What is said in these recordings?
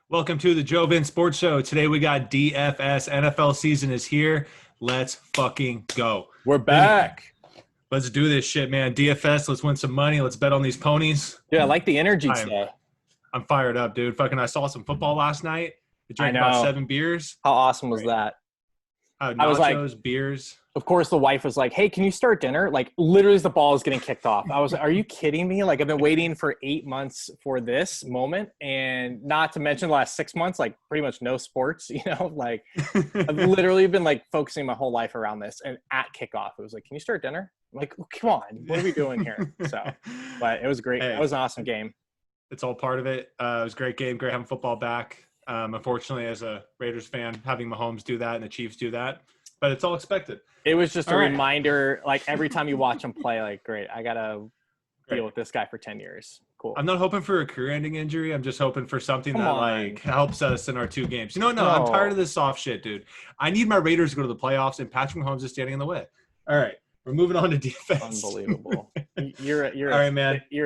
Welcome to the Joe Vin Sports Show. Today we got DFS. NFL season is here. Let's fucking go. We're Vinnie, back. let's do this shit, man. DFS, let's win some money. Let's bet on these ponies. Dude, I like the energy I'm, today. I'm fired up, dude. Fucking, I saw some football last night. I I drank about know. 7 beers. How awesome was that? I was like, Nachos, beers. of course, the wife was like, hey, can you start dinner? Like, literally, as the ball is getting kicked off. I was like, are you kidding me? Like, I've been waiting for 8 months for this moment. And not to mention the last 6 months, like, pretty much no sports, like, I've literally been, like, focusing my whole life around this. And at kickoff, it was like, can you start dinner? I'm like, oh, come on. What are we doing here? So, but it was great. Hey, It was an awesome game. it's all part of it. It was a great game. Great having football back. Unfortunately, as a Raiders fan, having Mahomes do that and the Chiefs do that. But it's all expected. It was just a All right. reminder, like every time you watch him play, like, great, I got to deal with this guy for 10 years. Cool. I'm not hoping for a career-ending injury. I'm just hoping for something Come that on. like helps us in our 2 games. No, I'm tired of this soft shit, dude. I need my Raiders to go to the playoffs, and Patrick Mahomes is standing in the way. All right, we're moving on to defense. Unbelievable. You're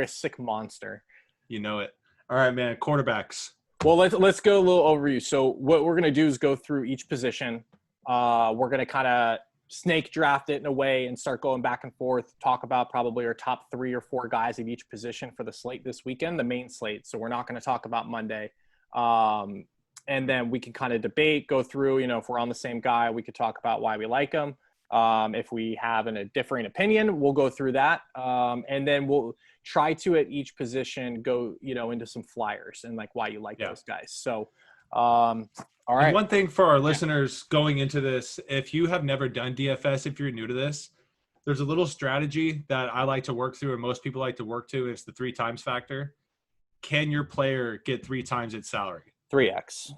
a sick monster. You know it. All right, man. Quarterbacks. Well, let's go a little overview. So what we're going to do is go through each position. We're going to kind of snake draft it in a way and start going back and forth, talk about probably our top 3 or 4 guys at each position for the slate this weekend, the main slate. So we're not going to talk about Monday. And then we can kind of debate, go through, if we're on the same guy, we could talk about why we like him. If we have a differing opinion, we'll go through that. And then we'll try to, at each position, go, into some flyers and like why you like those guys. So, all right. And one thing for our listeners going into this, if you have never done DFS, if you're new to this, there's a little strategy that I like to work through and most people like to work to. It's the 3 times factor. Can your player get 3 times its salary? 3x.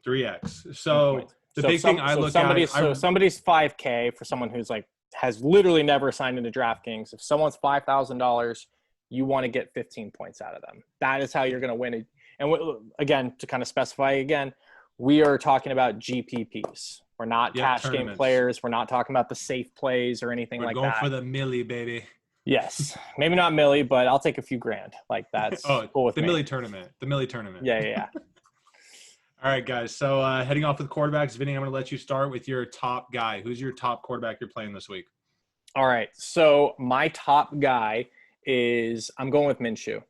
3x. So the big thing I look at. So somebody's $5K for someone who's like has literally never signed into DraftKings. If someone's $5,000, you want to get 15 points out of them. That is how you're going to win it. And again, to kind of specify again, we are talking about GPPs. We're not cash game players. We're not talking about the safe plays or anything like that. We're going for the millie, baby. Yes. Maybe not millie, but I'll take a few grand. Like that's cool with the me. millie tournament. The millie tournament. Yeah. All right, guys. So heading off with quarterbacks, Vinny, I'm going to let you start with your top guy. Who's your top quarterback you're playing this week? All right. So my top guy is I'm going with Minshew.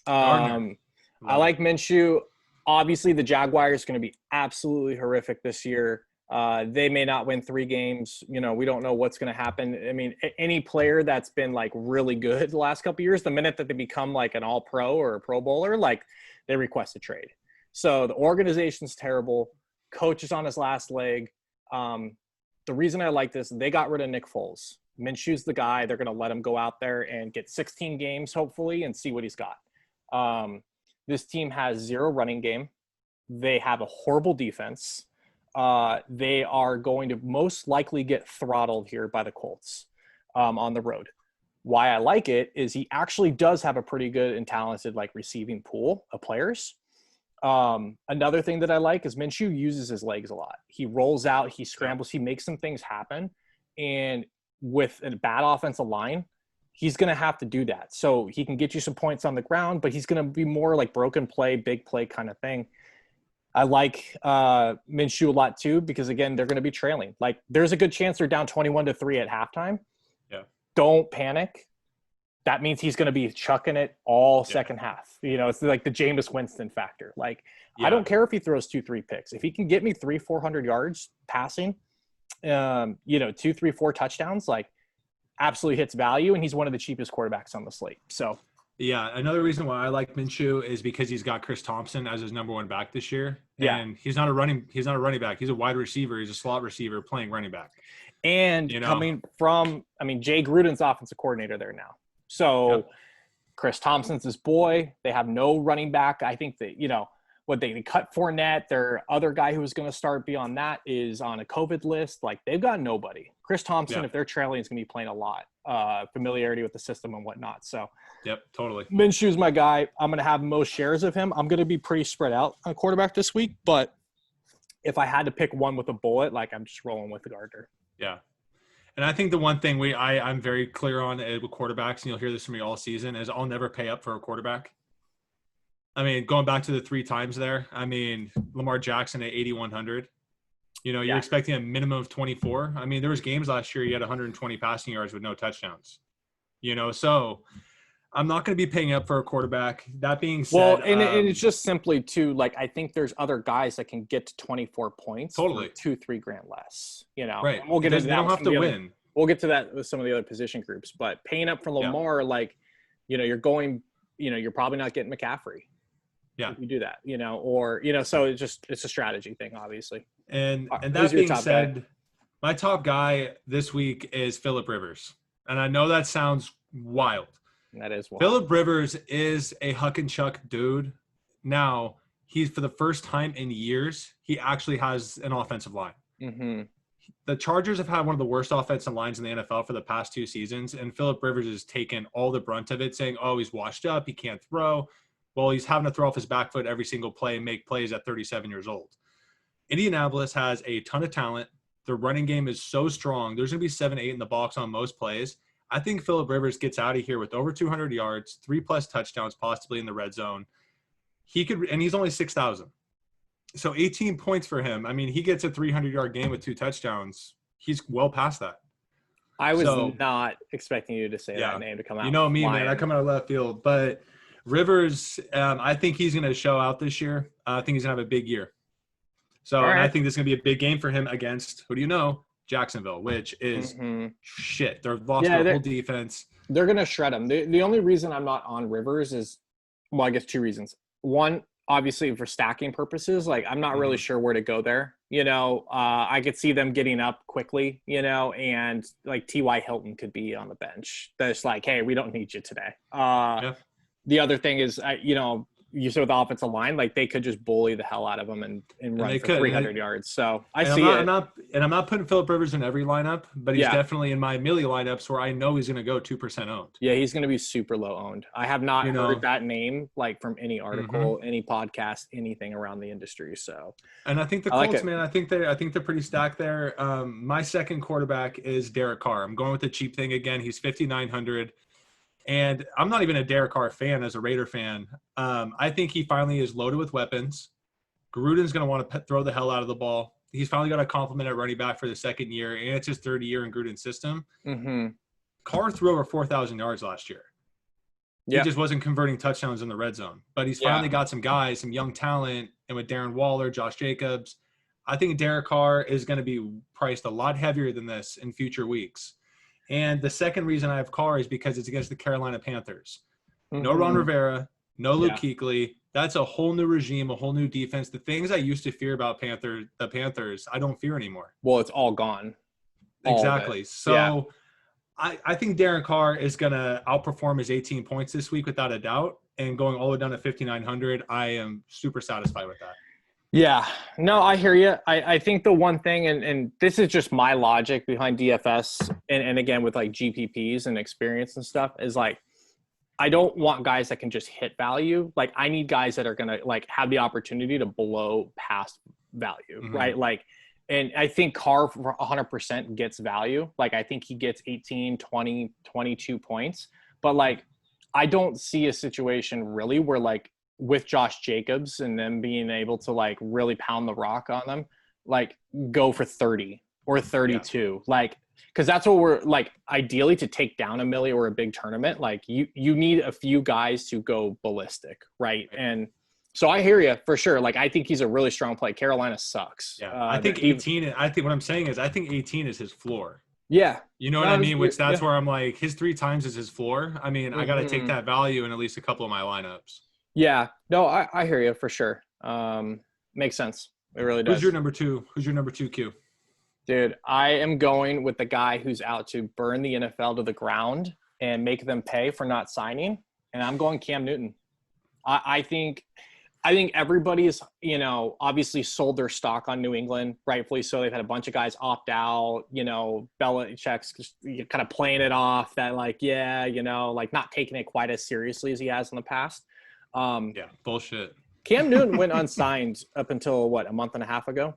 I like Minshew. Obviously, the Jaguars are going to be absolutely horrific this year. They may not win 3 games. We don't know what's going to happen. I mean, any player that's been like really good the last couple of years, the minute that they become like an all-pro or a pro bowler, like they request a trade. So the organization's terrible. Coach is on his last leg. The reason I like this, they got rid of Nick Foles. Minshew's the guy. They're going to let him go out there and get 16 games, hopefully, and see what he's got. This team has 0 running game. They have a horrible defense. They are going to most likely get throttled here by the Colts on the road. Why I like it is he actually does have a pretty good and talented like receiving pool of players. Another thing that I like is Minshew uses his legs a lot. He rolls out, he scrambles, he makes some things happen. And with a bad offensive line, he's going to have to do that. So he can get you some points on the ground, but he's going to be more like broken play, big play kind of thing. I like Minshew a lot too, because again, they're going to be trailing. Like there's a good chance they're down 21-3 at halftime. Yeah. Don't panic. That means he's going to be chucking it all second half. It's like the Jameis Winston factor. Like I don't care if he throws 2-3 picks. If he can get me 300-400 yards passing, 2, 3, 4 touchdowns, like absolutely hits value, and he's one of the cheapest quarterbacks on the slate. So yeah, another reason why I like Minshew is because he's got Chris Thompson as his number 1 back this year. Yeah. And he's not a running back. He's a wide receiver. He's a slot receiver playing running back. And coming from, Jay Gruden's offensive coordinator there now. So Chris Thompson's his boy. They have no running back. I think that, they cut Fournette. Their other guy who was going to start beyond that is on a COVID list. Like they've got nobody. Chris Thompson, if they're trailing, is going to be playing a lot. Familiarity with the system and whatnot. So totally. Minshew's my guy. I'm going to have most shares of him. I'm going to be pretty spread out on quarterback this week. But if I had to pick one with a bullet, like I'm just rolling with the Gardner. Yeah. And I think the one thing I'm very clear on with quarterbacks, and you'll hear this from me all season, is I'll never pay up for a quarterback. I mean, going back to the 3 times there, I mean, Lamar Jackson at 8,100. You know, you're expecting a minimum of 24. I mean, there was games last year you had 120 passing yards with no touchdowns. You know, so I'm not going to be paying up for a quarterback. That being said, well, and it's just simply too, like, I think there's other guys that can get to 24 points totally for $2-3 grand less. You know, right? And we'll get into that. They don't have to win. We'll get to that with some of the other position groups, but paying up for Lamar, like, you know, you're probably not getting McCaffrey. Yeah, if you do that, you know, or you know, so it's a strategy thing, obviously. And that being said, my top guy this week is Phillip Rivers, and I know that sounds wild. That is wild. Phillip Rivers is a huck and chuck dude. Now he's for the first time in years he actually has an offensive line. Mm-hmm. The Chargers have had one of the worst offensive lines in the NFL for the past 2 seasons, and Phillip Rivers has taken all the brunt of it, saying, "Oh, he's washed up, he can't throw." Well, he's having to throw off his back foot every single play and make plays at 37 years old. Indianapolis has a ton of talent. Their running game is so strong. There's going to be 7-8 in the box on most plays. I think Phillip Rivers gets out of here with over 200 yards, 3+ touchdowns, possibly in the red zone. He could, and he's only 6,000. So 18 points for him. I mean, he gets a 300-yard game with 2 touchdowns. He's well past that. I was not expecting you to say that name to come out. You know me, man. I come out of left field. But Rivers, I think he's going to show out this year. I think he's going to have a big year. So and I think this is going to be a big game for him against, who do you know? Jacksonville, which is shit. They're lost their whole defense. They're going to shred them. The only reason I'm not on Rivers is, well, I guess 2 reasons. One, obviously for stacking purposes, like I'm not really sure where to go there. You know, I could see them getting up quickly, you know, and like T.Y. Hilton could be on the bench. That's like, hey, we don't need you today. The other thing is, you know, you said with the offensive line, like they could just bully the hell out of them and run for 300 yards. So I see it. I'm not putting Phillip Rivers in every lineup, but he's definitely in my Millie lineups where I know he's going to go 2% owned. Yeah, he's going to be super low owned. I have not heard that name like from any article, any podcast, anything around the industry. So, and I think the Colts, man, I think they're pretty stacked there. My second quarterback is Derek Carr. I'm going with the cheap thing again. He's 5,900. And I'm not even a Derek Carr fan as a Raider fan. I think he finally is loaded with weapons. Gruden's going to want to throw the hell out of the ball. He's finally got a compliment at running back for the second year, and it's his third year in Gruden's system. Carr threw over 4,000 yards last year. He just wasn't converting touchdowns in the red zone. But he's finally got some guys, some young talent, and with Darren Waller, Josh Jacobs, I think Derek Carr is going to be priced a lot heavier than this in future weeks. And the second reason I have Carr is because it's against the Carolina Panthers. No Ron Rivera, no Luke Kuechly. That's a whole new regime, a whole new defense. The things I used to fear about the Panthers, I don't fear anymore. Well, it's all gone. Exactly. So I think Darren Carr is going to outperform his 18 points this week without a doubt. And going all the way down to 5,900, I am super satisfied with that. Yeah, no, I hear you. I think the one thing, and this is just my logic behind DFS, and again with like GPPs and experience and stuff, is like I don't want guys that can just hit value. Like I need guys that are gonna like have the opportunity to blow past value, right? Like, and I think Carr for 100% gets value. Like I think he gets 18, 20, 22 points, but like I don't see a situation really where like with Josh Jacobs and them being able to like really pound the rock on them, like go for 30 or 32, like, cause that's what we're like, ideally to take down a milli or a big tournament. Like you need a few guys to go ballistic. Right. And so I hear you for sure. Like, I think he's a really strong play. Carolina sucks. Yeah. I think 18, I think what I'm saying is I think 18 is his floor. Yeah. You know what I mean? Which that's where I'm like, his 3 times is his floor. I mean, I got to take that value in at least a couple of my lineups. Yeah, no, I hear you for sure. Makes sense. It really does. Who's your number 2? Who's your number 2 Q? Dude, I am going with the guy who's out to burn the NFL to the ground and make them pay for not signing. And I'm going Cam Newton. I think everybody's, you know, obviously sold their stock on New England, rightfully so. They've had a bunch of guys opt out, you know, Belichick's just kind of playing it off that like, yeah, you know, like not taking it quite as seriously as he has in the past. Bullshit. Cam Newton went unsigned up until a month and a half ago.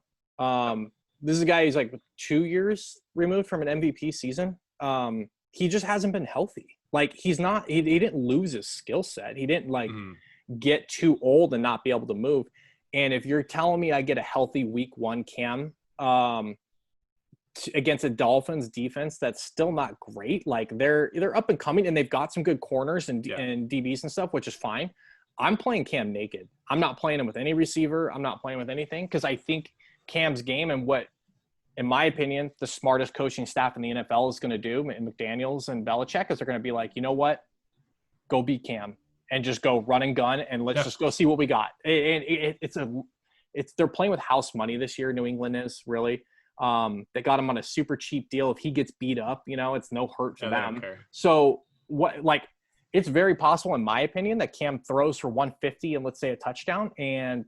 This is a guy who's like 2 years removed from an MVP season. He just hasn't been healthy. Like he didn't lose his skill set. He didn't like, get too old and not be able to move. And if you're telling me I get a healthy week 1 Cam against a Dolphins defense that's still not great, like they're up and coming and they've got some good corners and DBs and stuff, which is fine. I'm playing Cam naked. I'm not playing him with any receiver. I'm not playing with anything because I think Cam's game and what, in my opinion, the smartest coaching staff in the NFL is going to do, and McDaniels and Belichick, is they're going to be like, you know what, go beat Cam and just go run and gun and let's just go see what we got. They're playing with house money this year. New England is really. They got him on a super cheap deal. If he gets beat up, it's no hurt for them. So it's very possible, in my opinion, that Cam throws for 150 and let's say a touchdown. And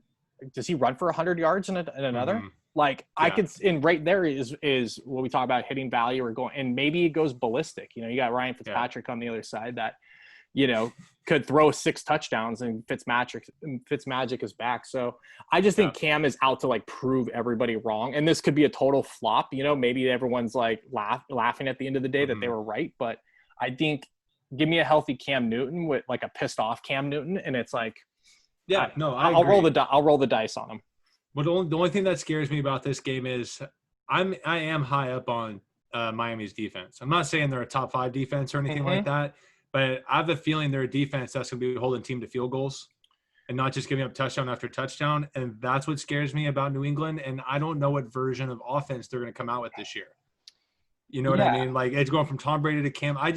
does he run for 100 yards in another? I could, and right there is what we talk about, hitting value or going, and maybe it goes ballistic. You got Ryan Fitzpatrick on the other side that, could throw 6 touchdowns and Fitzmagic is back. So I just think Cam is out to prove everybody wrong. And this could be a total flop. Maybe everyone's laughing at the end of the day that they were right. But I think give me a healthy Cam Newton with a pissed off Cam Newton. And it's I'll roll the dice on him. But the only thing that scares me about this game is I am high up on Miami's defense. I'm not saying they're a top 5 defense or anything like that, but I have a feeling they're a defense that's going to be holding team to field goals and not just giving up touchdown after touchdown. And that's what scares me about New England. And I don't know what version of offense they're going to come out with this year. You know what I mean? It's going from Tom Brady to Cam. I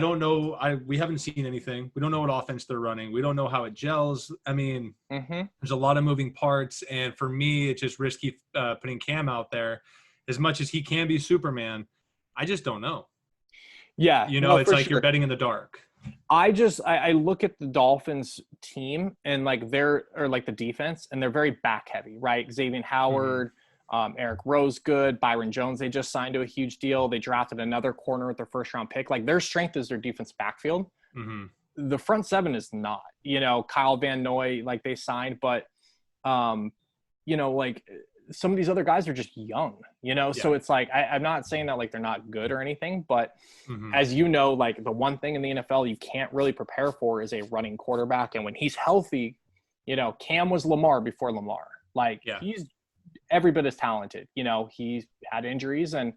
don't know. We haven't seen anything. We don't know what offense they're running. We don't know how it gels. I mean, there's a lot of moving parts. And for me, it's just risky putting Cam out there. As much as he can be Superman, I just don't know. Yeah. It's like you're betting in the dark. I look at the Dolphins team and the defense, and they're very back heavy, right? Xavier Howard, Eric Rose, good. Byron Jones, they just signed to a huge deal. They drafted another corner with their first round pick. Their strength is their defense backfield. The front 7 is not, Kyle Van Noy, they signed, but some of these other guys are just young, so it's I'm not saying that they're not good or anything, but as the one thing in the NFL you can't really prepare for is a running quarterback. And when he's healthy, Cam was Lamar before Lamar. He's every bit as talented. He's had injuries, and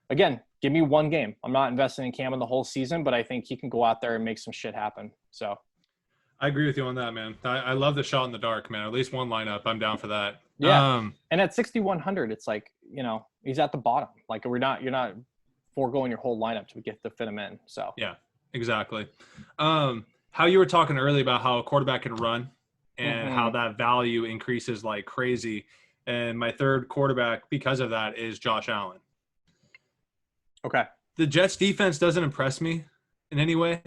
again, give me 1 game. I'm not investing in Cam in the whole season, but I think he can go out there and make some shit happen. So I agree with you on that, man. I love the shot in the dark, man. At least 1 lineup, I'm down for that. Yeah. And at 6,100, it's he's at the bottom. You're not foregoing your whole lineup to get to fit him in. So yeah, exactly. How you were talking earlier about how a quarterback can run and how that value increases like crazy. And my third quarterback, because of that, is Josh Allen. Okay. The Jets defense doesn't impress me in any way,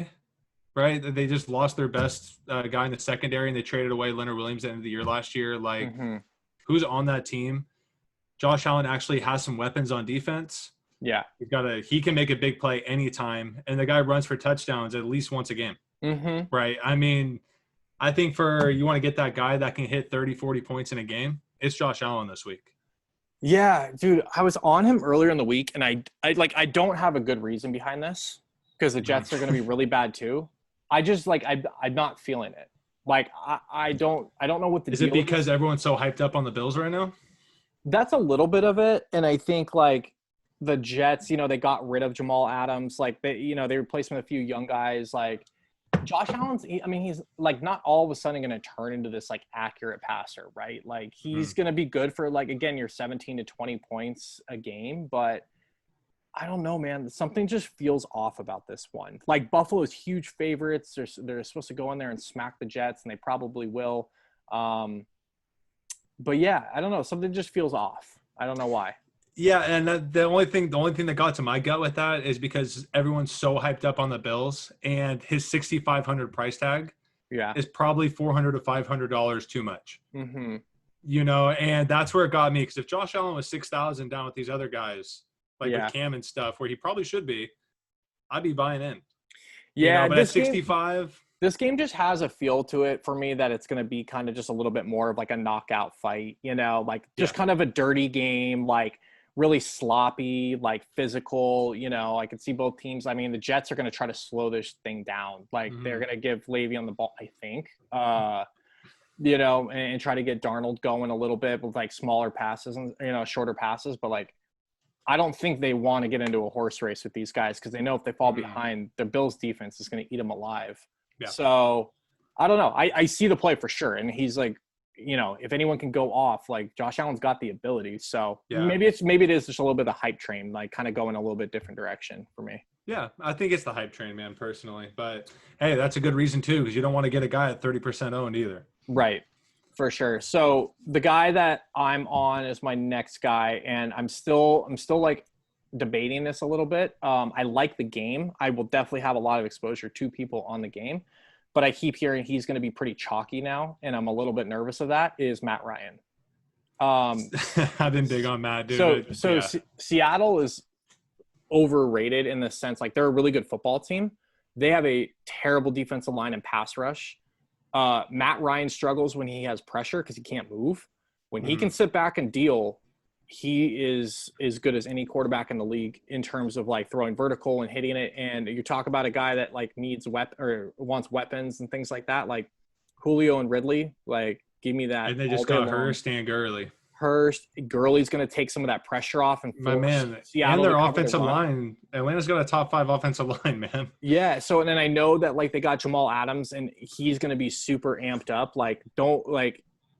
right? They just lost their best guy in the secondary, and they traded away Leonard Williams at the end of the year last year. Who's on that team? Josh Allen actually has some weapons on defense. Yeah. He can make a big play anytime, and the guy runs for touchdowns at least once a game. Right? I mean, I think you want to get that guy that can hit 30, 40 points in a game, it's Josh Allen this week. Yeah, dude, I was on him earlier in the week, and I don't have a good reason behind this because the Jets are going to be really bad too. I just I'm not feeling it. I don't know what the is. Deal it because everyone's so hyped up on the Bills right now? That's a little bit of it, and I think the Jets, they got rid of Jamal Adams, they replaced him with a few young guys. Josh Allen's, he's not all of a sudden going to turn into this accurate passer, right? He's going to be good for again, your 17 to 20 points a game, but I don't know, man. Something just feels off about this one. Buffalo's huge favorites. They're supposed to go in there and smack the Jets, and they probably will. But yeah, I don't know. Something just feels off. I don't know why. Yeah, and the only thing that got to my gut with that is because everyone's so hyped up on the Bills, and his $6,500 price tag is probably $400 to $500 too much. And that's where it got me, because if Josh Allen was 6,000 down with these other guys, with Cam and stuff, where he probably should be, I'd be buying in. Yeah, but at 65. This game just has a feel to it for me that it's going to be kind of just a little bit more of a knockout fight, just kind of a dirty game, really sloppy, like physical. I could see both teams. I mean, the Jets are going to try to slow this thing down. Like they're going to give Le'Veon the ball, I think, and try to get Darnold going a little bit with like smaller passes and, shorter passes. But like, I don't think they want to get into a horse race with these guys because they know if they fall behind, the Bills defense is going to eat them alive. Yeah. So I don't know. I see the play for sure. And he's like, if anyone can go off, like Josh Allen's got the ability. So maybe it is just a little bit of the hype train, like kind of going a little bit different direction for me. Yeah, I think it's the hype train, man, personally. But hey, that's a good reason too, because you don't want to get a guy at 30% owned either. Right. For sure. So the guy that I'm on is my next guy, and I'm still like debating this a little bit. I like the game. I will definitely have a lot of exposure to people on the game, but I keep hearing he's going to be pretty chalky now, and I'm a little bit nervous of that. Is Matt Ryan? I've been big on Matt, dude. So Seattle is overrated in the sense like they're a really good football team. They have a terrible defensive line and pass rush. Matt Ryan struggles when he has pressure because he can't move. When he can sit back and deal, he is as good as any quarterback in the league in terms of like throwing vertical and hitting it. And you talk about a guy that like needs or wants weapons and things like that, like Julio and Ridley. Like, give me that. And they just got Hurst and Gurley. Gurley's going to take some of that pressure off and my man, Seattle and their offensive line. Atlanta's got a top 5 offensive line, man. Yeah. So, and then I know that like they got Jamal Adams and he's going to be super amped up. Like,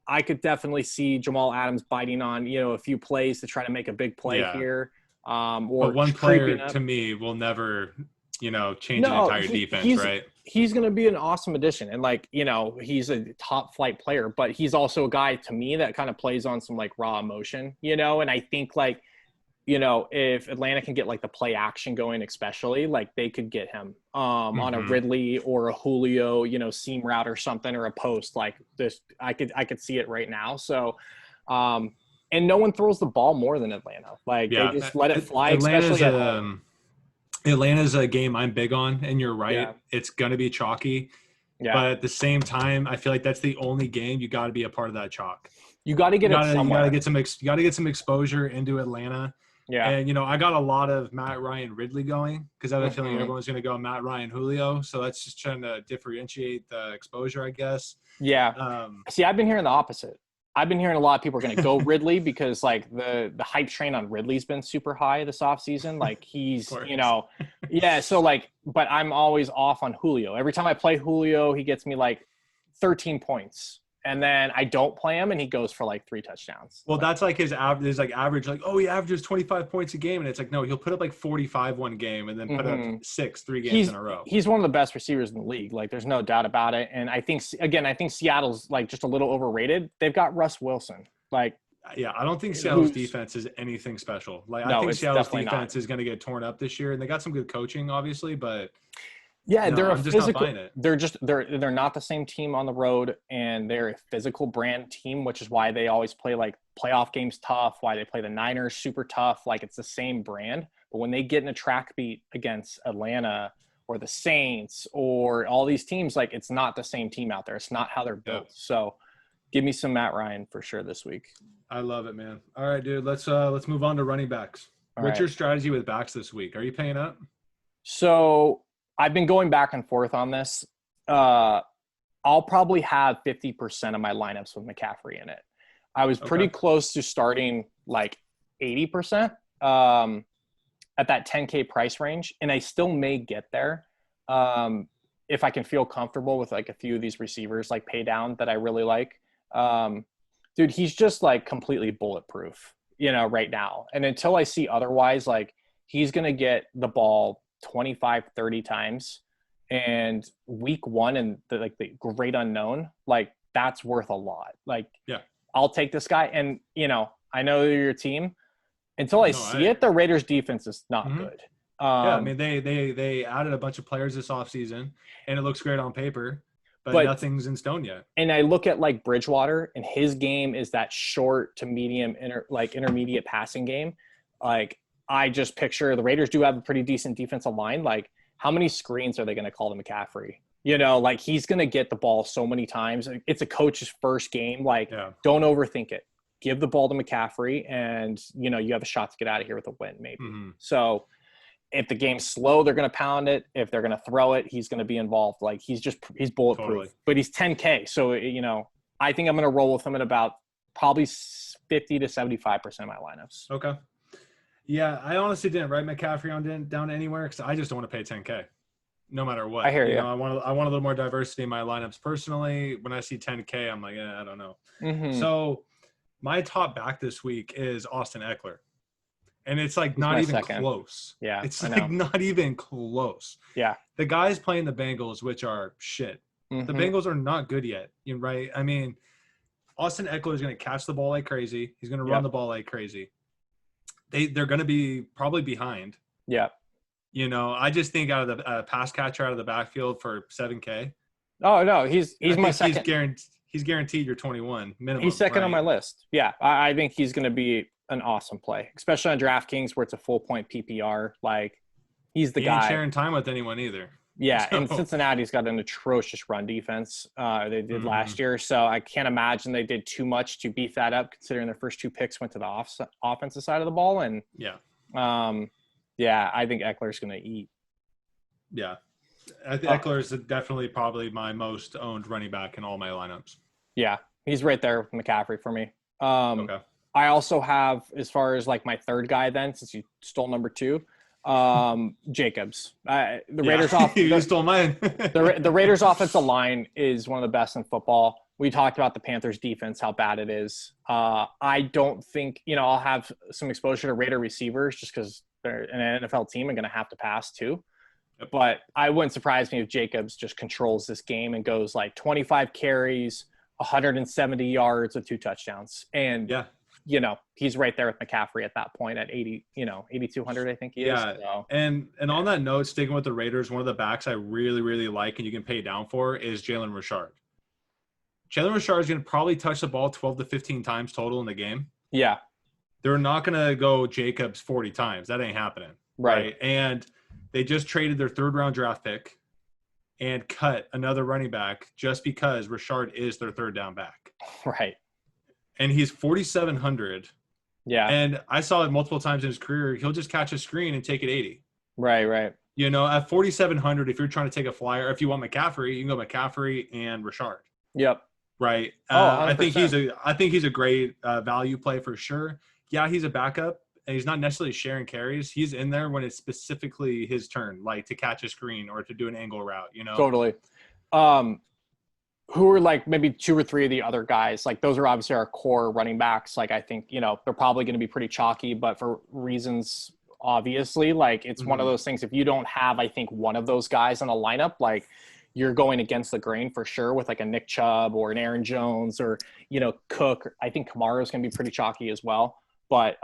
I could definitely see Jamal Adams biting on, a few plays to try to make a big play here. Or but one player to me will never, change an entire defense, right? He's going to be an awesome addition. And like, he's a top flight player, but he's also a guy to me that kind of plays on some like raw emotion, and I think like, if Atlanta can get like the play action going, especially like they could get him on a Ridley or a Julio, seam route or something, or a post like this. I could see it right now. So, and no one throws the ball more than Atlanta. Like they just let it fly, especially at home. Atlanta's a game I'm big on, and you're right. Yeah. It's going to be chalky. Yeah. But at the same time, I feel like that's the only game you got to be a part of that chalk. You got to get it somewhere. You got to get some exposure into Atlanta. Yeah. And, I got a lot of Matt Ryan Ridley going because I have a feeling everyone's going to go Matt Ryan Julio. So that's just trying to differentiate the exposure, I guess. Yeah. See, I've been hearing the opposite. I've been hearing a lot of people are going to go Ridley because like the hype train on Ridley's been super high this offseason. Like he's, yeah. So like, but I'm always off on Julio. Every time I play Julio, he gets me like 13 points. And then I don't play him and he goes for like 3 touchdowns. Well, that's like his average, like, oh, he averages 25 points a game. And it's like, no, he'll put up like 45 one game and then put up 3 games in a row. He's one of the best receivers in the league. Like there's no doubt about it. And I think Seattle's like just a little overrated. They've got Russ Wilson. Like, yeah, I don't think Seattle's defense is anything special. Like I think Seattle's defense is going to get torn up this year. And they got some good coaching, obviously, but yeah, they're a physical. They're not the same team on the road, and they're a physical brand team, which is why they always play like playoff games tough. Why they play the Niners super tough. Like it's the same brand, but when they get in a track beat against Atlanta or the Saints or all these teams, like it's not the same team out there. It's not how they're built. So, give me some Matt Ryan for sure this week. I love it, man. All right, dude. Let's move on to running backs. What's your strategy with backs this week? Are you paying up? So I've been going back and forth on this. I'll probably have 50% of my lineups with McCaffrey in it. I was pretty close to starting like 80% at that 10K price range, and I still may get there if I can feel comfortable with like a few of these receivers like pay down that I really like. Dude, he's just like completely bulletproof, right now. And until I see otherwise, like he's going to get the ball 25, 30 times, and week 1 and the great unknown, like that's worth a lot. Like, yeah, I'll take this guy. And, I know you're your team. Until I see it, the Raiders defense is not good. I mean, they added a bunch of players this offseason, and it looks great on paper, but nothing's in stone yet. And I look at like Bridgewater, and his game is that short to medium, intermediate passing game. Like, I just picture the Raiders do have a pretty decent defensive line. Like, how many screens are they going to call to McCaffrey? Like he's going to get the ball so many times. It's a coach's first game. Like, don't overthink it. give the ball to McCaffrey, and you know you have a shot to get out of here with a win, maybe. Mm-hmm. So if the game's slow, they're going to pound it. If they're going to throw it, he's going to be involved. Like he's bulletproof. Totally. But he's 10K, so you know I think I'm going to roll with him at about probably 50 to 75% of my lineups. Okay. Yeah, I honestly didn't write McCaffrey down anywhere because I just don't want to pay 10K, no matter what. I hear you. Know, I want a little more diversity in my lineups. Personally, when I see 10K, I'm like, I don't know. Mm-hmm. So my top back this week is Austin Eckler, and it's like He's not my even second. close. Yeah, it's I like know. not even close. Yeah, the guy's playing the Bengals, which are shit. mm-hmm. The Bengals are not good yet, right? I mean, Austin Eckler is going to catch the ball like crazy. He's going to run the ball like crazy. They're going to be probably behind. Yeah. You know, I just think out of the pass catcher out of the backfield for 7K. Oh no, he's my second. He's guaranteed your 21 minimum. He's second right? on my list. Yeah, I think he's going to be an awesome play, especially on DraftKings where it's a full point PPR. Like he's the guy. He ain't sharing time with anyone either. Yeah, and Cincinnati's got an atrocious run defense. They did last year, so I can't imagine they did too much to beef that up, considering their first 2 picks went to the offensive side of the ball. And I think Eckler's going to eat. Yeah, Eckler is definitely probably my most owned running back in all my lineups. Yeah, he's right there with McCaffrey for me. Okay. I also have, as far as like my third guy, then since you stole number 2. Jacobs. The Raiders you stole mine. the Raiders offensive line is one of the best in football. We talked about the Panthers defense, how bad it is. I don't think, I'll have some exposure to Raider receivers just because they're an NFL team and going to have to pass too. Yep. But I wouldn't surprise me if Jacobs just controls this game and goes like 25 carries, 170 yards with 2 touchdowns. And he's right there with McCaffrey at that point at 8,200, I think he is. Yeah. So. And on that note, sticking with the Raiders, one of the backs I really, really like and you can pay down for is Jalen Richard. Jalen Richard is going to probably touch the ball 12 to 15 times total in the game. Yeah. They're not going to go Jacobs 40 times. That ain't happening. Right. And they just traded their 3rd-round draft pick and cut another running back just because Richard is their 3rd down back. Right. And he's 4,700. Yeah. And I saw it multiple times in his career. He'll just catch a screen and take it 80. Right. At 4,700, if you're trying to take a flyer, if you want McCaffrey, you can go McCaffrey and Richard. Yep. Right. I think he's a great value play for sure. Yeah, he's a backup. And he's not necessarily sharing carries. He's in there when it's specifically his turn, like to catch a screen or to do an angle route, Totally. Who are like maybe 2 or 3 of the other guys? Like those are obviously our core running backs. Like I think, they're probably going to be pretty chalky, but for reasons, obviously, like it's one of those things. If you don't have, I think, one of those guys in a lineup, like you're going against the grain for sure with like a Nick Chubb or an Aaron Jones or, Cook. I think Kamara's going to be pretty chalky as well. But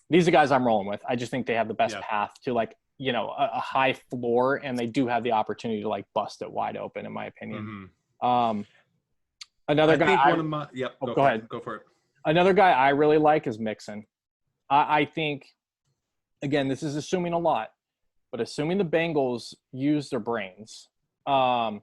these are guys I'm rolling with. I just think they have the best path to like, a high floor, and they do have the opportunity to like bust it wide open, in my opinion. Another guy. Go ahead. Go for it. Another guy I really like is Mixon. I think, again, this is assuming a lot, but assuming the Bengals use their brains, the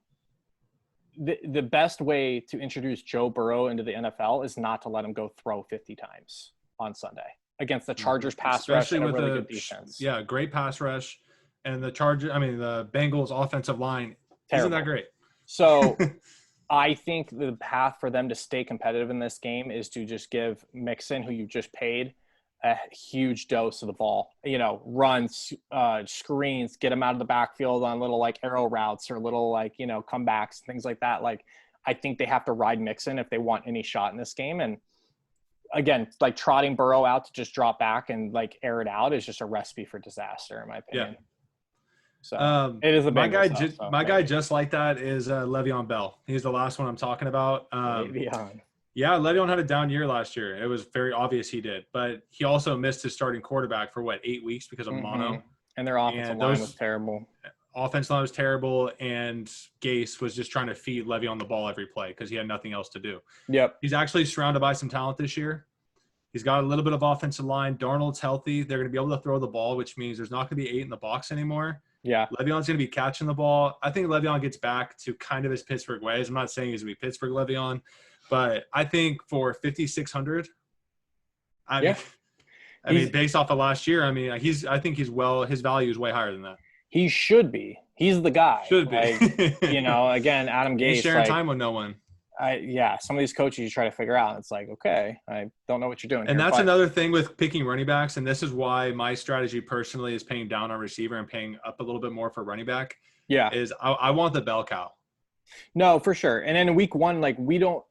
best way to introduce Joe Burrow into the NFL is not to let him go throw 50 times on Sunday against the Chargers pass rush and a really good defense. Yeah, great pass rush. And the Bengals offensive line Terrible. Isn't that great? So I think the path for them to stay competitive in this game is to just give Mixon, who you just paid, a huge dose of the ball. Runs, screens, get him out of the backfield on little like arrow routes or little like, comebacks and things like that. Like I think they have to ride Mixon if they want any shot in this game. And again, like trotting Burrow out to just drop back and like air it out is just a recipe for disaster, in my opinion. Yeah. So it is a my guy just like that is Le'Veon Bell. He's the last one I'm talking about. Le'Veon. Yeah, Le'Veon had a down year last year. It was very obvious he did, but he also missed his starting quarterback for 8 weeks because of mono. And their offensive line was terrible. Offensive line was terrible, and Gase was just trying to feed Le'Veon the ball every play because he had nothing else to do. Yep. He's actually surrounded by some talent this year. He's got a little bit of offensive line. Darnold's healthy. They're going to be able to throw the ball, which means there's not going to be 8 in the box anymore. Yeah. Le'Veon's going to be catching the ball. I think Le'Veon gets back to kind of his Pittsburgh ways. I'm not saying he's going to be Pittsburgh Le'Veon, But I think for 5,600, Yeah. I mean, based off of last year, I mean, I think his value is way higher than that. He should be. He's the guy. Should be. Like, again, Adam Gase. He's sharing time with no one. Some of these coaches you try to figure out. It's like, okay, I don't know what you're doing. And that's another thing with picking running backs. And this is why my strategy personally is paying down on receiver and paying up a little bit more for running back. Yeah. Is I want the bell cow. No, for sure. And then in week one, like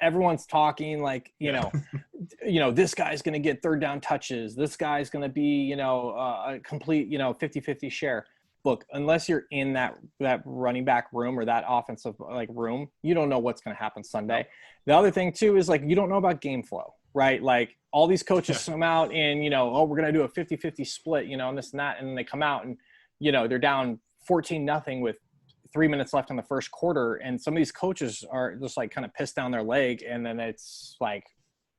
everyone's talking like, this guy's going to get third down touches. This guy's going to be, a complete, 50-50 share. Look, unless you're in that running back room or that offensive room, you don't know what's going to happen Sunday. The other thing too is you don't know about game flow, right? Like all these coaches come out and, we're going to do a 50-50 split, and this and that. And then they come out and, they're down 14-0 with 3 minutes left in the first quarter. And some of these coaches are just kind of pissed down their leg. And then it's like,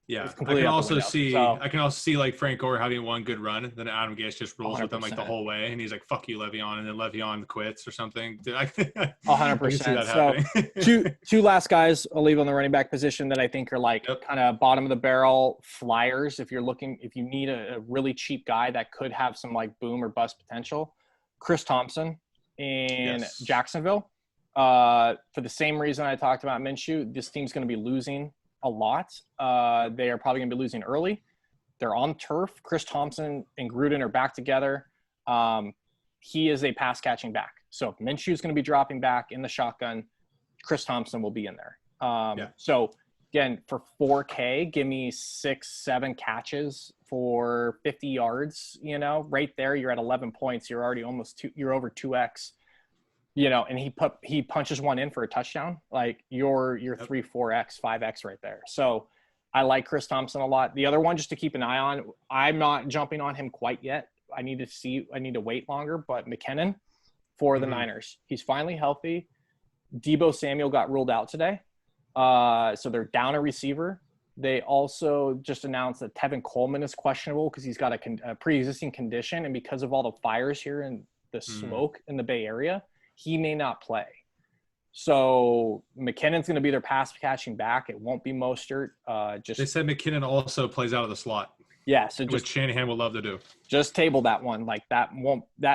yeah, I can also see like Frank Gore having one good run, and then Adam Gase just rolls 100%. With him the whole way, and he's like, "Fuck you, Le'Veon," and then Le'Veon quits or something. 100%. So two last guys I'll leave on the running back position that I think are kind of bottom of the barrel flyers. If you need a really cheap guy that could have some boom or bust potential, Chris Thompson in Jacksonville. For the same reason I talked about Minshew, this team's going to be losing a lot. They are probably going to be losing early. They're on turf. Chris Thompson and Gruden are back together. He is a pass catching back. So if Minshew is going to be dropping back in the shotgun, Chris Thompson will be in there. So again, for 4K, give me 6-7 catches for 50 yards, right there, you're at 11 points. You're already you're over 2X. And he punches one in for a touchdown. You're 3, 4X, 5X right there. So I like Chris Thompson a lot. The other one, just to keep an eye on, I'm not jumping on him quite yet. I need to wait longer, but McKinnon for the Niners, he's finally healthy. Deebo Samuel got ruled out today. So they're down a receiver. They also just announced that Tevin Coleman is questionable because he's got a pre-existing condition. And because of all the fires here and the smoke in the Bay Area, he may not play. So McKinnon's going to be their pass catching back. It won't be Mostert. They said McKinnon also plays out of the slot. Yeah, so which Shanahan would love to do. Just table that one. That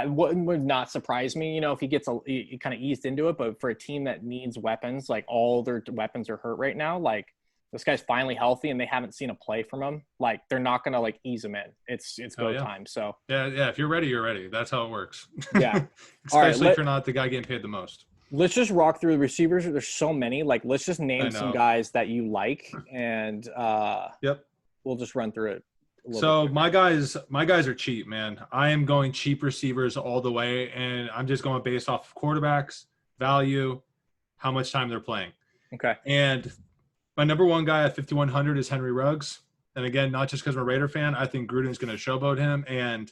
would not surprise me. If he gets he kind of eased into it. But for a team that needs weapons, all their weapons are hurt right now. This guy's finally healthy and they haven't seen a play from him. They're not going to ease him in. It's go time. So yeah. If you're ready, you're ready. That's how it works. Yeah. Especially if you're not the guy getting paid the most. Let's just rock through the receivers. There's so many. Let's just name some guys that you like, and we'll just run through it. So my guys are cheap, man. I am going cheap receivers all the way, and I'm just going based off of quarterbacks, value, how much time they're playing. Okay. And my number one guy at 5,100 is Henry Ruggs. And again, not just because I'm a Raider fan, I think Gruden's going to showboat him. And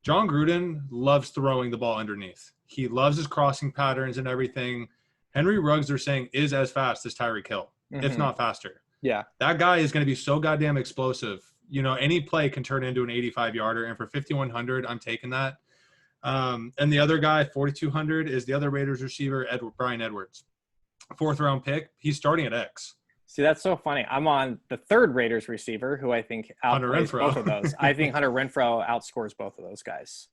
John Gruden loves throwing the ball underneath. He loves his crossing patterns and everything. Henry Ruggs, they're saying, is as fast as Tyreek Hill, if not faster. Yeah. That guy is going to be so goddamn explosive. Any play can turn into an 85-yarder. And for 5,100, I'm taking that. And the other guy, 4,200, is the other Raiders receiver, Brian Edwards. 4th-round pick. He's starting at X. See, that's so funny. I'm on the third Raiders receiver, who I think outplays both of those. I think Hunter Renfrow outscores both of those guys.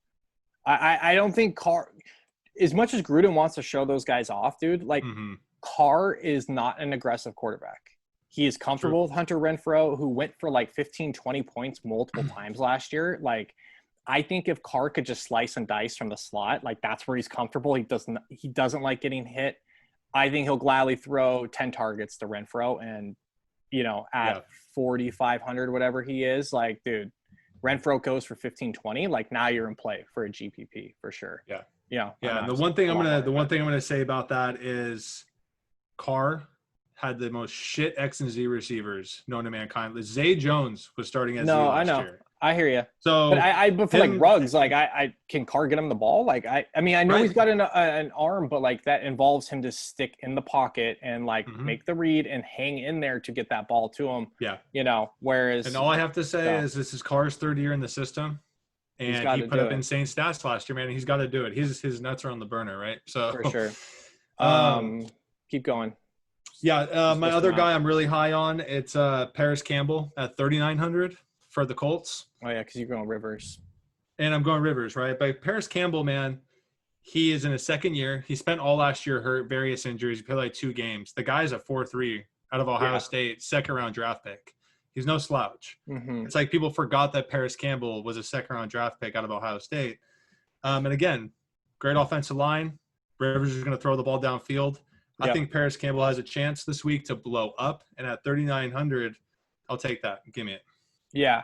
I don't think Carr, as much as Gruden wants to show those guys off, dude, Carr is not an aggressive quarterback. He is comfortable with Hunter Renfrow, who went for 15, 20 points multiple times last year. I think if Carr could just slice and dice from the slot, that's where he's comfortable. He doesn't like getting hit. I think he'll gladly throw 10 targets to Renfrow, and at 4,500, whatever he is, dude, Renfrow goes for 15, 20. Now you're in play for a GPP for sure. Yeah. Yeah. Yeah. The one thing I'm gonna say about that is Carr had the most shit X and Z receivers known to mankind. Zay Jones was starting as last year. I hear you. So, but for Ruggs, I can Carr get him the ball? I know he's got an arm, but that involves him to stick in the pocket and make the read and hang in there to get that ball to him. Yeah. Whereas. And all I have to say is this is Carr's third year in the system, and he put up insane stats last year, man. And he's got to do it. His nuts are on the burner, right? So for sure. Keep going. Yeah, my list other him guy out. I'm really high on, it's Paris Campbell at 3,900 for the Colts. Oh yeah, because you're going Rivers. And I'm going Rivers, right? But Paris Campbell, man, he is in his second year. He spent all last year hurt, various injuries. He played like 2 games. The guy's a 4.3 out of Ohio Yeah. State, second-round draft pick. He's no slouch. Mm-hmm. It's like people forgot that Paris Campbell was a second-round draft pick out of Ohio State. And again, great offensive line. Rivers is going to throw the ball downfield. I think Paris Campbell has a chance this week to blow up. And at 3,900, I'll take that. Give me it. Yeah.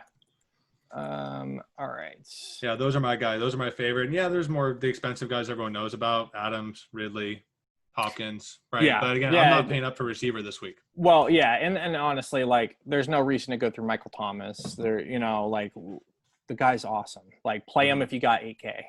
All right. Yeah, those are my guys. Those are my favorite. And yeah, there's more of the expensive guys everyone knows about. Adams, Ridley, Hopkins. Right. Yeah. But again, Yeah. I'm not paying up for receiver this week. Well, yeah, and honestly, like, there's no reason to go through Michael Thomas. There, like, the guy's awesome. Like, play him if you got 8K.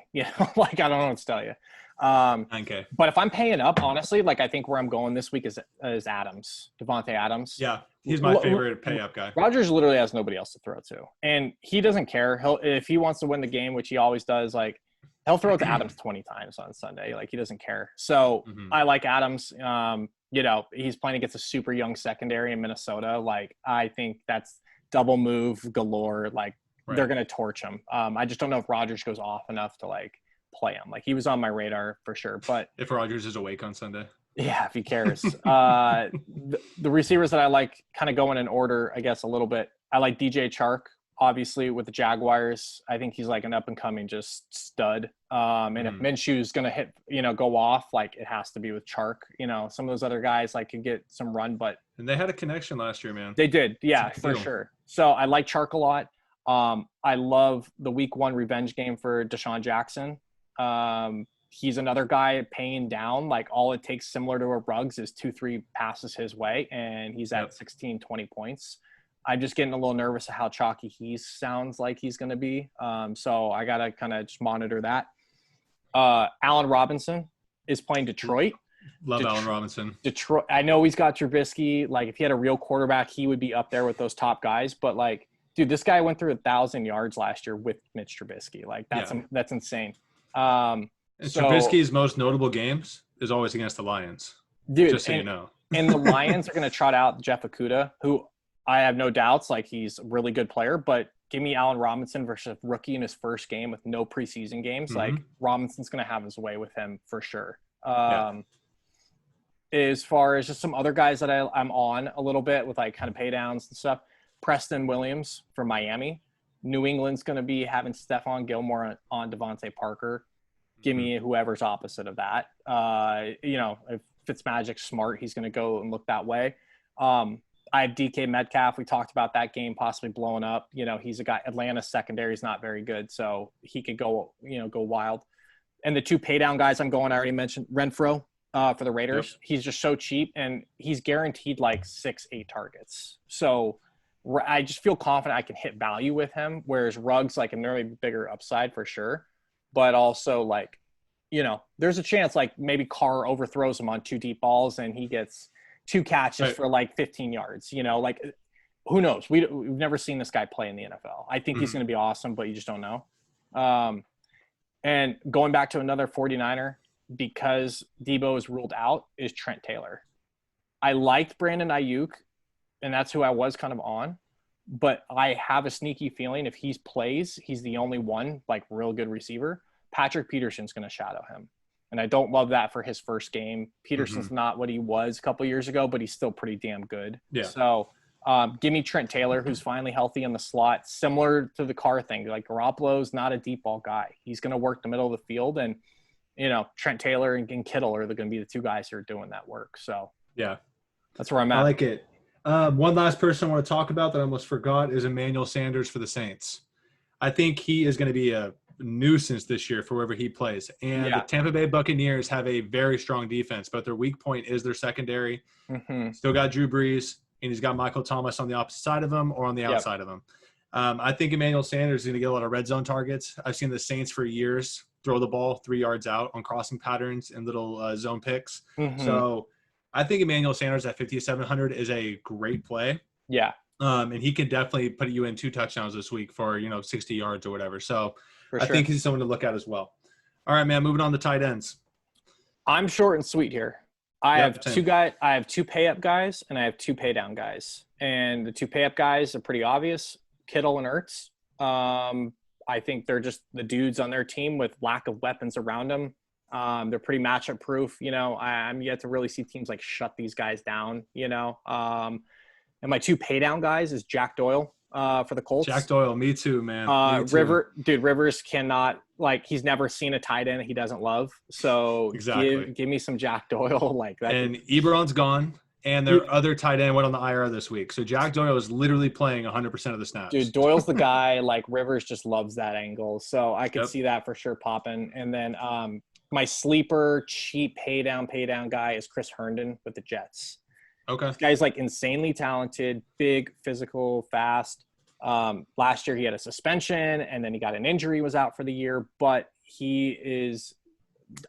Like, I don't know what to tell you. 9K. But if I'm paying up, honestly, like, I think where I'm going this week is Adams, Devontae Adams. Yeah, he's my favorite pay up guy. Rodgers literally has nobody else to throw to, and he doesn't care. If he wants to win the game, which he always does, like, he'll throw it to Adams 20 times on Sunday. Like, he doesn't care. So I like Adams. He's playing against a super young secondary in Minnesota. Like, I think that's double move galore. Like, they're going to torch him. I just don't know if Rodgers goes off enough to, like, play him. Like, he was on my radar for sure. But if Rodgers is awake on Sunday. Yeah, if he cares. The receivers that I like kind of going in order, I guess, a little bit. I like DJ Chark, obviously, with the Jaguars. I think he's like an up-and-coming just stud. And if Minshew's going to hit, go off, like, it has to be with Chark. Some of those other guys, like, could get some run, but – and they had a connection last year, man. They did, yeah, for sure. So I like Chark a lot. I love the week 1 revenge game for Deshaun Jackson. He's another guy paying down. Like, all it takes, similar to a Ruggs, is 2-3 passes his way, and he's at 16, 20 points. I'm just getting a little nervous of how chalky he sounds like he's going to be. So I got to kind of just monitor that. Allen Robinson is playing Detroit. Love Allen Robinson. Detroit. I know he's got Trubisky. Like, if he had a real quarterback, he would be up there with those top guys. But, like, dude, this guy went through 1,000 yards last year with Mitch Trubisky. Like, that's insane. Trubisky's most notable games is always against the Lions. Dude, just so you know. And the Lions are going to trot out Jeff Okudah, who I have no doubts, like, he's a really good player, but give me Allen Robinson versus a rookie in his first game with no preseason games. Like, Robinson's going to have his way with him for sure. As far as just some other guys that I'm on a little bit with, like, kind of pay downs and stuff, Preston Williams from Miami. New England's going to be having Stephon Gilmore on Devontae Parker. Give me whoever's opposite of that. If Fitzmagic's smart, he's going to go and look that way. I have DK Metcalf. We talked about that game possibly blowing up. He's a guy. Atlanta's secondary is not very good, so he could go wild. And the 2 pay down guys I'm going, I already mentioned Renfro for the Raiders. Yep. He's just so cheap, and he's guaranteed like 6-8 targets. So I just feel confident I can hit value with him, whereas Ruggs, like, a really bigger upside for sure. But also, like, there's a chance, like, maybe Carr overthrows him on 2 deep balls and he gets 2 catches for like 15 yards. Like, who knows? We've never seen this guy play in the NFL. I think he's going to be awesome, but you just don't know. And going back to another 49er, because Debo is ruled out, is Trent Taylor. I liked Brandon Ayuk, and that's who I was kind of on. But I have a sneaky feeling if he plays, he's the only one, like, real good receiver. Patrick Peterson's going to shadow him. And I don't love that for his first game. Peterson's not what he was a couple years ago, but he's still pretty damn good. Yeah. So give me Trent Taylor, who's finally healthy in the slot, similar to the Carr thing. Like, Garoppolo's not a deep ball guy. He's going to work the middle of the field. And, Trent Taylor and Kittle are going to be the 2 guys who are doing that work. So, yeah, that's where I'm at. I like it. One last person I want to talk about that I almost forgot is Emmanuel Sanders for the Saints. I think he is going to be a nuisance this year for wherever he plays. And the Tampa Bay Buccaneers have a very strong defense, but their weak point is their secondary. Still got Drew Brees, and he's got Michael Thomas on the opposite side of him or on the outside of him. I think Emmanuel Sanders is going to get a lot of red zone targets. I've seen the Saints for years throw the ball 3 yards out on crossing patterns and little zone picks. So I think Emmanuel Sanders at 5,700 is a great play. Yeah. And he can definitely put you in 2 touchdowns this week for, 60 yards or whatever. So I think he's someone to look at as well. All right, man, moving on to tight ends. I'm short and sweet here. I Yep, have same. I have two pay up guys and I have two pay down guys. And the two pay up guys are pretty obvious. Kittle and Ertz. I think they're just the dudes on their team with lack of weapons around them. They're pretty matchup proof. I'm yet to really see teams like shut these guys down. And my two pay down guys is Jack Doyle for the Colts. Jack Doyle, me too, man. Me too. Rivers cannot, like, he's never seen a tight end he doesn't love. So Exactly. give me some Jack Doyle like that. And Ebron's gone, and their other tight end went on the IR this week. So Jack Doyle is literally playing 100% of the snaps. Dude, Doyle's the guy. Like, Rivers just loves that angle. So I could Yep. see that for sure popping. And then my sleeper cheap pay down guy is Chris Herndon with the Jets. Okay. This guy's like insanely talented, big, physical, fast. Last year he had a suspension and then he got an injury, was out for the year, but he is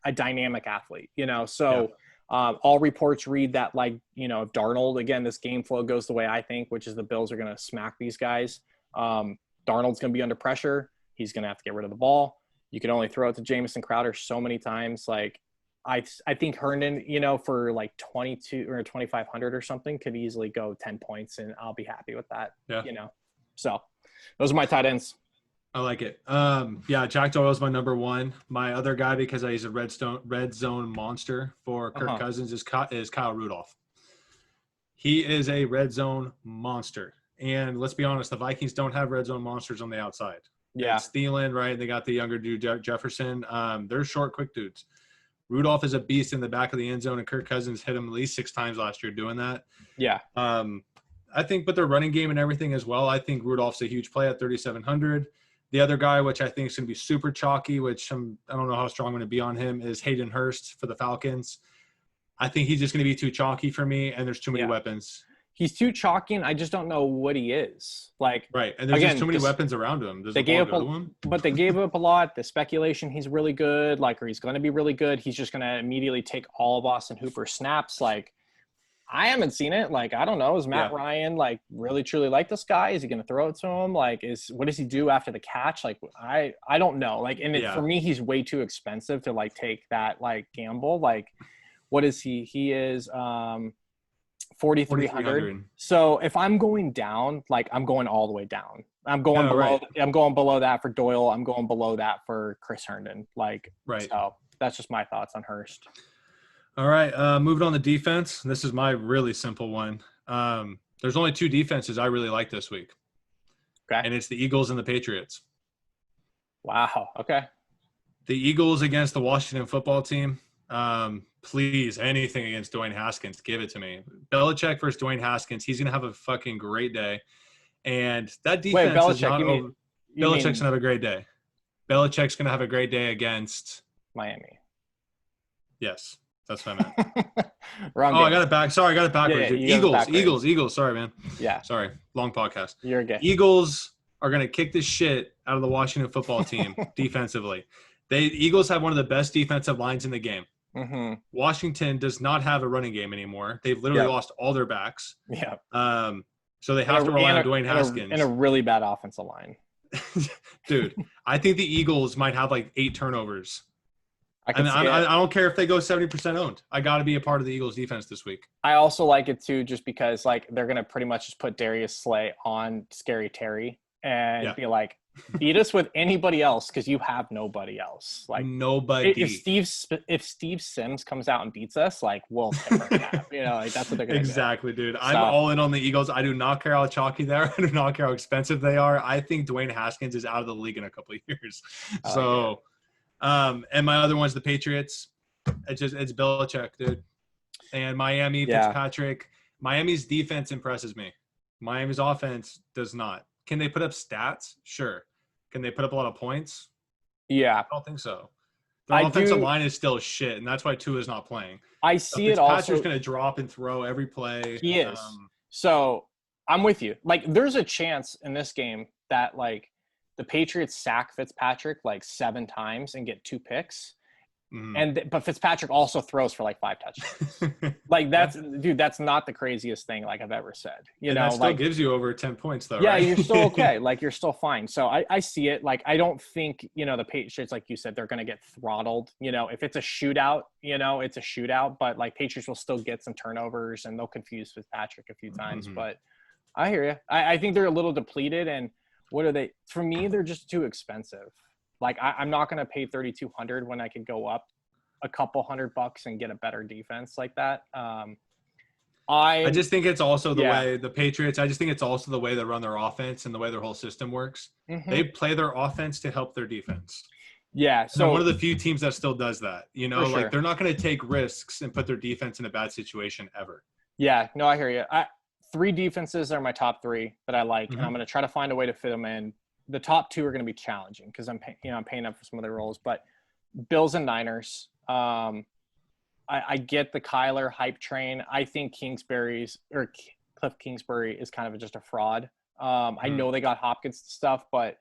a dynamic athlete, So all reports read that, like, if Darnold, again, this game flow goes the way I think, which is the Bills are going to smack these guys. Darnold's going to be under pressure. He's going to have to get rid of the ball. You can only throw it to Jamison Crowder so many times. Like, I think Herndon, for like 22 or 2,500 or something, could easily go 10 points, and I'll be happy with that. Yeah. So those are my tight ends. I like it. Yeah, Jack Doyle is my number one. My other guy, because he's a red zone monster for Kirk Cousins, is Kyle Rudolph. He is a red zone monster. And let's be honest, the Vikings don't have red zone monsters on the outside. Yeah. It's Thielen, right? They got the younger dude, Jefferson. They're short, quick dudes. Rudolph is a beast in the back of the end zone, and Kirk Cousins hit him at least 6 times last year doing that. Yeah. I think, but their running game and everything as well, I think Rudolph's a huge play at 3,700. The other guy, which I think is going to be super chalky, which I don't know how strong I'm going to be on him, is Hayden Hurst for the Falcons. I think he's just going to be too chalky for me, and there's too many weapons. He's too chalky, and I just don't know what he is. Like, right, and there's just too many weapons around him. Does they gave up but they gave up a lot. The speculation he's really good, or he's going to be really good. He's just going to immediately take all of Austin Hooper's snaps. Like, I haven't seen it. Like, I don't know. Is Matt Ryan really truly like this guy? Is he going to throw it to him? Like, what does he do after the catch? Like, I don't know. Like, and for me, he's way too expensive to take that gamble. Like, what is he? He is 4,300. So if I'm going down, I'm going all the way down. I'm going below. Right. I'm going below that for Doyle. I'm going below that for Chris Herndon. So that's just my thoughts on Hurst. All right, moving on to defense. This is my really simple one. There's only 2 defenses I really like this week. Okay. And it's the Eagles and the Patriots. Wow. Okay. The Eagles against the Washington football team. Please, anything against Dwayne Haskins, give it to me. Belichick versus Dwayne Haskins. He's going to have a fucking great day. And that defense is not over. Belichick's going to have a great day. Belichick's going to have a great day against Miami. Yes. That's what I meant. Wrong game. I got it back. Sorry, I got it backwards. Eagles. Sorry, man. Yeah. Sorry. Long podcast. You're good. Eagles are going to kick the shit out of the Washington football team defensively. Eagles have one of the best defensive lines in the game. Mm-hmm. Washington does not have a running game anymore. They've literally lost all their backs. Yeah. So they have to rely on Dwayne Haskins. And a really bad offensive line. Dude, I think the Eagles might have 8 turnovers. I don't care if they go 70% owned. I got to be a part of the Eagles defense this week. I also like it too, just because they're going to pretty much just put Darius Slay on Scary Terry and be like, beat us with anybody else because you have nobody else. Nobody. If Steve Sims comes out and beats us, we'll tip our cap. That's what they're going to do. Exactly, dude. I'm all in on the Eagles. I do not care how chalky they are. I do not care how expensive they are. I think Dwayne Haskins is out of the league in a couple of years. And my other one's the Patriots. It's Belichick, dude. And Miami, Fitzpatrick. Miami's defense impresses me. Miami's offense does not. Can they put up stats? Sure. Can they put up a lot of points? Yeah. I don't think so. The offensive line is still shit, and that's why Tua is not playing. I see it also. Fitzpatrick's going to drop and throw every play. He is. So I'm with you. There's a chance in this game that, the Patriots sack Fitzpatrick 7 times and get 2 picks. But Fitzpatrick also throws for like 5 touchdowns. Like that's not the craziest thing like I've ever said. That still like gives you over 10 points though, yeah, right? you're still okay. Like you're still fine. So I see it. Like I don't think, the Patriots, like you said, they're gonna get throttled. If it's a shootout, it's a shootout, but like Patriots will still get some turnovers and they'll confuse Fitzpatrick a few times. But I hear you. I think they're a little depleted, and what are they? For me, they're just too expensive. Like I'm not gonna pay $3,200 when I could go up a couple $100 and get a better defense like that. I just think it's also the way the Patriots, I just think it's also the way they run their offense and the way their whole system works. They play their offense to help their defense. Yeah. So and one of the few teams that still does that, sure. They're not going to take risks and put their defense in a bad situation ever. Yeah, no, I hear you. 3 defenses are my top 3 that I like, and I'm going to try to find a way to fit them in. The top 2 are going to be challenging because I'm paying up for some other roles, but Bills and Niners. I get the Kyler hype train. I think Cliff Kingsbury is kind of just a fraud. I know they got Hopkins stuff, but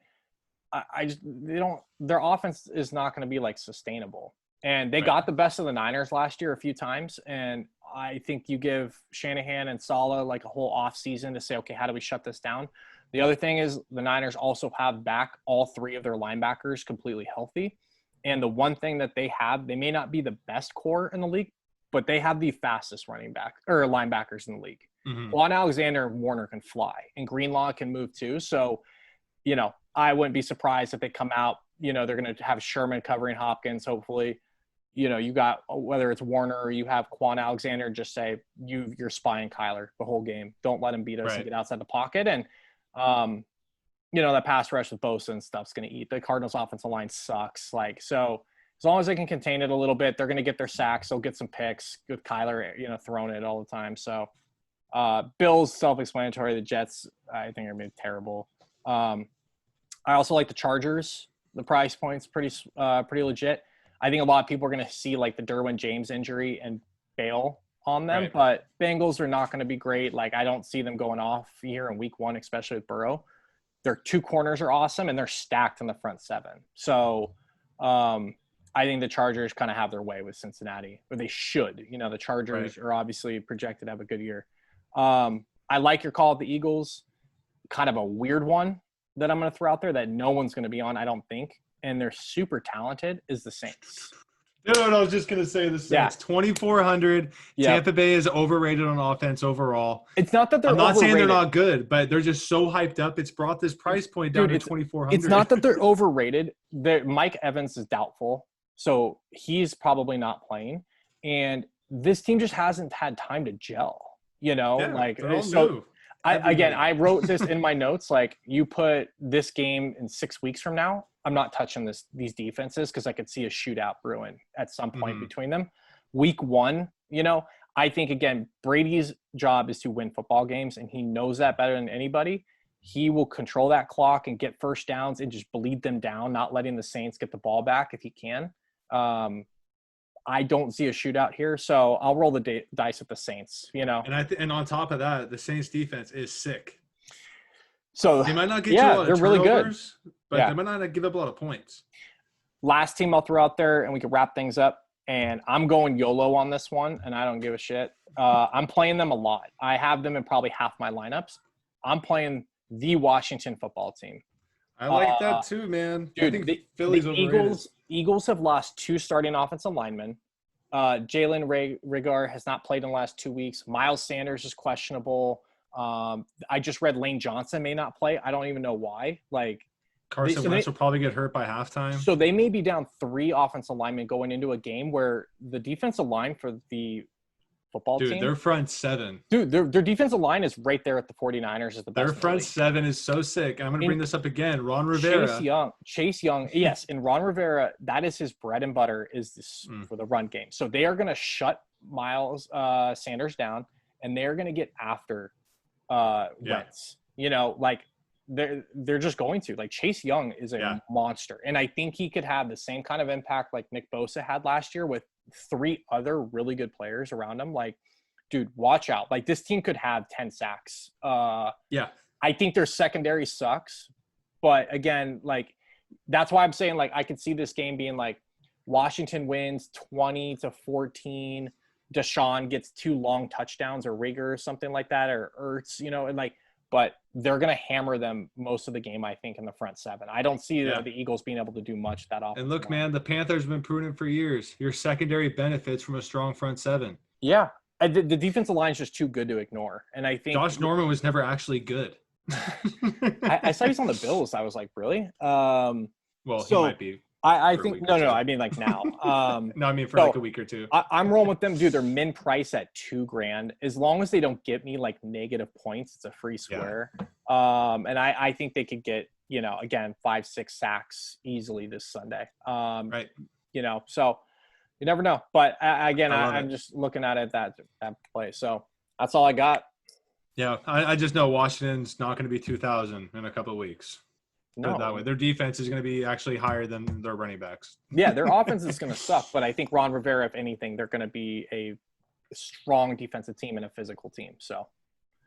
their offense is not going to be like sustainable. And they got the best of the Niners last year a few times. And I think you give Shanahan and Saleh like a whole off season to say, okay, how do we shut this down? The other thing is the Niners also have back all 3 of their linebackers completely healthy. And the one thing that they have, they may not be the best core in the league, but they have the fastest running back or linebackers in the league. Quan Alexander and Warner can fly, and Greenlaw can move too. So, I wouldn't be surprised if they come out, they're going to have Sherman covering Hopkins. Hopefully, you got, whether it's Warner or you have Quan Alexander, just say you're spying Kyler the whole game. Don't let him beat us and get outside the pocket. And, that pass rush with Bosa and stuff's going to eat. The Cardinals offensive line sucks. So as long as they can contain it a little bit, they're going to get their sacks. They'll get some picks with Kyler, throwing it all the time. So Bills, self-explanatory. The Jets, I think, are going to be terrible. I also like the Chargers. The price point's pretty legit. I think a lot of people are going to see like the Derwin James injury and bail on them, but Bengals are not going to be great. Like I don't see them going off here in week 1, especially with Burrow. Their 2 corners are awesome, and they're stacked in the front 7. So I think the Chargers kind of have their way with Cincinnati, or they should. The Chargers are obviously projected to have a good year. I like your call at the Eagles. Kind of a weird one that I'm going to throw out there that no one's going to be on, I don't think, and they're super talented, is the Saints. Dude, I was just going to say the Saints. 2,400. Tampa Bay is overrated on offense overall. It's not that they're overrated. I'm not saying they're not good, but they're just so hyped up. It's brought this price point down to 2,400. It's not that they're overrated. Mike Evans is doubtful, so he's probably not playing. And this team just hasn't had time to gel, I wrote this in my notes, like you put this game in 6 weeks from now, I'm not touching these defenses because I could see a shootout brewing at some point between them. Week 1, I think, again, Brady's job is to win football games, and he knows that better than anybody. He will control that clock and get first downs and just bleed them down, not letting the Saints get the ball back if he can. I don't see a shootout here, so I'll roll the dice with the Saints, And on top of that, the Saints defense is sick. So they might not get you a lot of turnovers, really good, but they might not give up a lot of points. Last team I'll throw out there, and we can wrap things up. And I'm going YOLO on this one, and I don't give a shit. I'm playing them a lot. I have them in probably half my lineups. I'm playing the Washington football team. I like that too, man. Dude, I think Philly's overrated. Eagles have lost 2 starting offensive linemen. Jalen Reagor has not played in the last 2 weeks. Miles Sanders is questionable. I just read Lane Johnson may not play. I don't even know why. Carson Wentz will probably get hurt by halftime. So they may be down 3 offensive linemen going into a game where the defensive line for the football team. Dude, their front 7. Dude, their defensive line is right there at the 49ers as the best. Their front 7 is so sick. I'm going to bring this up again. Ron Rivera. Chase Young. Yes, and Ron Rivera, that is his bread and butter is this for the run game. So they are going to shut Miles Sanders down, and they're going to get after Wentz. They're just going to. Chase Young is a monster, and I think he could have the same kind of impact like Nick Bosa had last year with 3 other really good players around him. Dude, watch out. This team could have 10 sacks. I think their secondary sucks, but again, that's why I'm saying I could see this game being Washington wins 20-14. Deshaun gets 2 long touchdowns, or Rigger or something like that, or Ertz, and but they're going to hammer them most of the game, I think, in the front 7. I don't see the Eagles being able to do much that often. And look, man, the Panthers have been proven for years. Your secondary benefits from a strong front 7. Yeah. The defensive line is just too good to ignore. And I think Josh Norman was never actually good. I saw he's on the Bills. I was like, really? Well, he might be. I think no. I mean, like now. No, I mean for like a week or two. I'm rolling with them, dude. They're min price at $2,000. As long as they don't get me like negative points, it's a free square. Yeah. And I think they could get again 5-6 sacks easily this Sunday. Right. So you never know. But again, I'm just looking at it that play. So that's all I got. Yeah, I just know Washington's not going to be 2,000 in a couple of weeks. No. That way. Their defense is going to be actually higher than their running backs. Yeah, their offense is going to suck, but I think Ron Rivera, if anything, they're going to be a strong defensive team and a physical team. So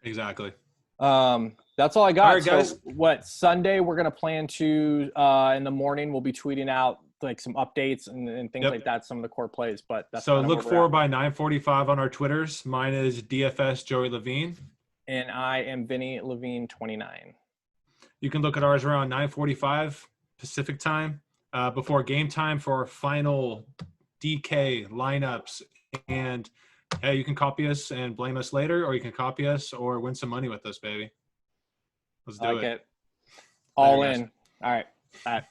exactly. That's all I got. All right, guys. So Sunday we're going to plan to in the morning we'll be tweeting out like some updates and things like that, some of the core plays. But that's so look for by 9:45 on our Twitters. Mine is DFS Joey Levine, and I am Vinnie Levine 29. You can look at ours around 9:45 Pacific time before game time for our final DK lineups. And hey, you can copy us and blame us later, or you can copy us or win some money with us, baby. Let's do it. All in. All right. Bye.